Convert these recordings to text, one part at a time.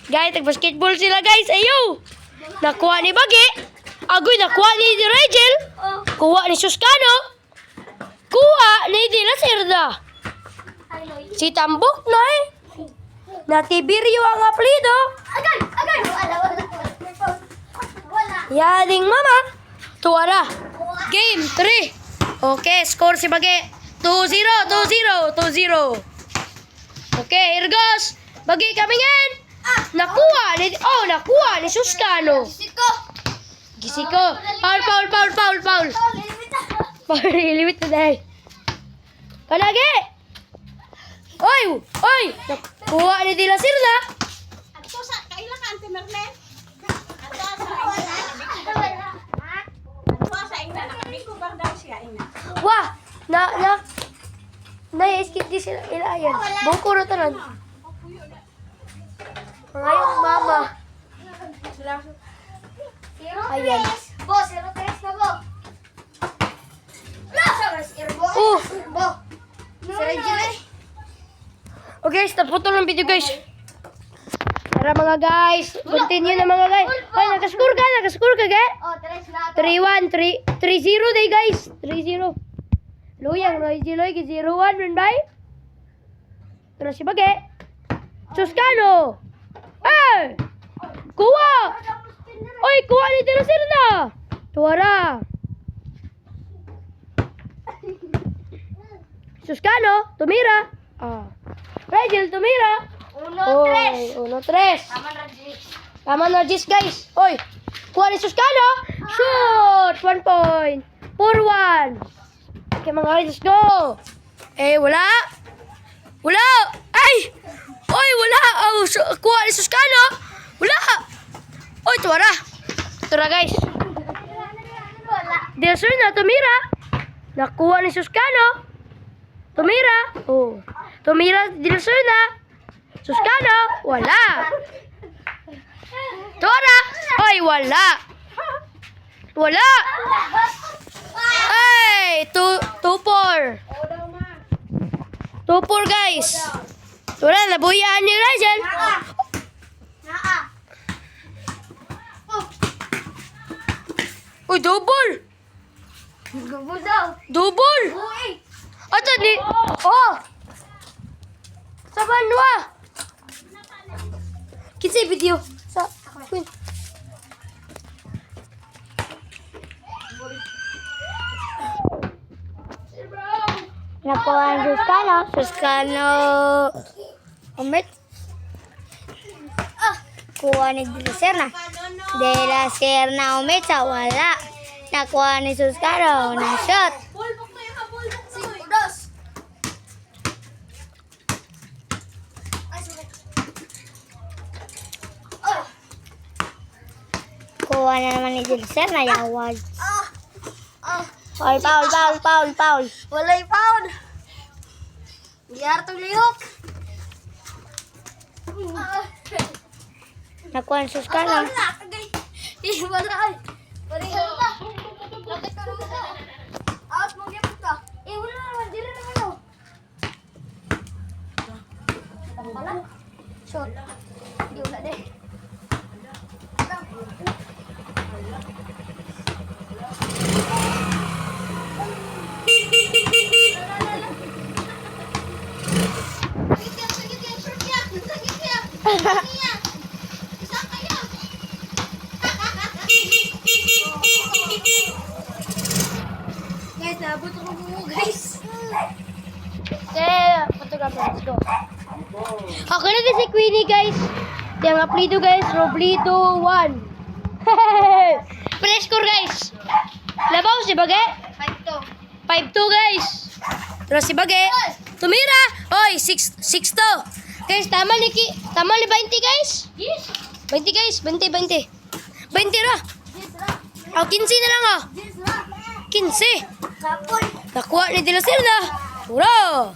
Guys, nag-basketball sila guys. Ayaw. Nakuha ni Bagi. Agoy, nakuha ni Rigel. Kuha ni Suscano. Kuha ni Dilasirda. Si Tambok na eh. Natibirio ang aplido. Yaling mama. Tuwara. Game 3. Okay, score si Bagi. 2-0, 2-0, 2-0. Okay, here goes. Bagi coming in. Nakuha ni Suscano. Gisiko. Foul. Foul, limit na dahil. Kanagi. Oy. Nakuha ni Dilasirda. Ato sa kailan ka Ante Merlen? Ato sa ina nakabiko bang daw siya ina. Wah, na-skip di sila ilayan. Buko na tanan. Ngayong mama. Ayan. Bo, 0-3 na bo. Bo. Okay, stop photo ng video guys. Tara mga guys, continue na mga guys. Ay, nakascore ka guys. Oh, 3 na. 3-1, 3-0 day guys. 3-0. Luyang, Loy, 0-1 run by. Terus si Bagi. Suscano. Eh! Kuha! Oy, kuha ni Dilasirda. Tuwara. Suscano, tumira. Rigel, tumira. 1-3. 1-3. Tama na, G. Tama na, Jis, guys. Oy, kuha ni Suscano. Shoot! 1 point. 4-1. Okay, mga guys, let's go. Eh, wala. Ay! Oy, wala. Kuha ni Suscano. Wala. Oy, tuwara. Tuwara, guys. Wala. Dilasirda, tumira. Nakuha ni Suscano. Tumira. Tumira, Dilasirda. Suscano. Wala. Tuwara. Oy, wala. Ay, 2-4. 2-4 guys. Wala, nabuyaan ni Rigel. Uy, double. Gubo daw. Double. Uy. Ato ni. Oh. Sa banwa. Kinsa video sa Queen. Nakuha ang Suscano. Umit. Kuha ni Dilasirda umit sa wala. Nakuha ni Suscano na shot. Bulbok na yung habol. Kuha na naman ni Dilasirda na yawag. Oy, foul. Walay foul. Diyar to lihok. Nakuha ni Suscano. Wala ay. Out mo gyud ka. Wala naman dili naman no. Wala. Shot. Di wala de. Guys, nabot ako mo guys. Photographer, let's go. Ako na si Queenie guys. Yang aplido guys, Roblito 1. Play score guys. Labaw si Bagi. 5-2 guys. Terus si Bagi. Tumira. Oy, 6-2. Guys, tama ni 20 guys. Yes. 20 guys, 20 ra. 15 na lang oh. 15. Kapon. Nakuha ni Dilasirda. Ura.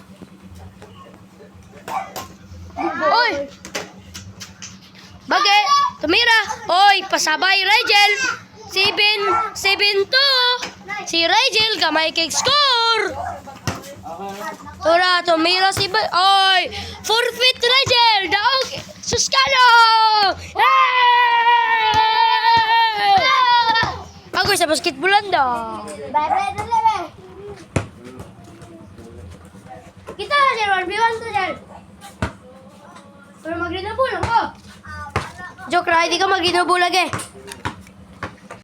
Oy. Bagi, tumira. Oy, pasabay Rigel. 7-2. Si Rigel gamay kay score. Tura, tumira si Oy, forfeit Rigel. Daog Suscano. go! Ako sa basketballan daw. Bye-bye na lang. Kita sir, 1v1 to sir. Pero mag-green na bulang ko. Joke ra, hindi ka mag-green na bulag eh.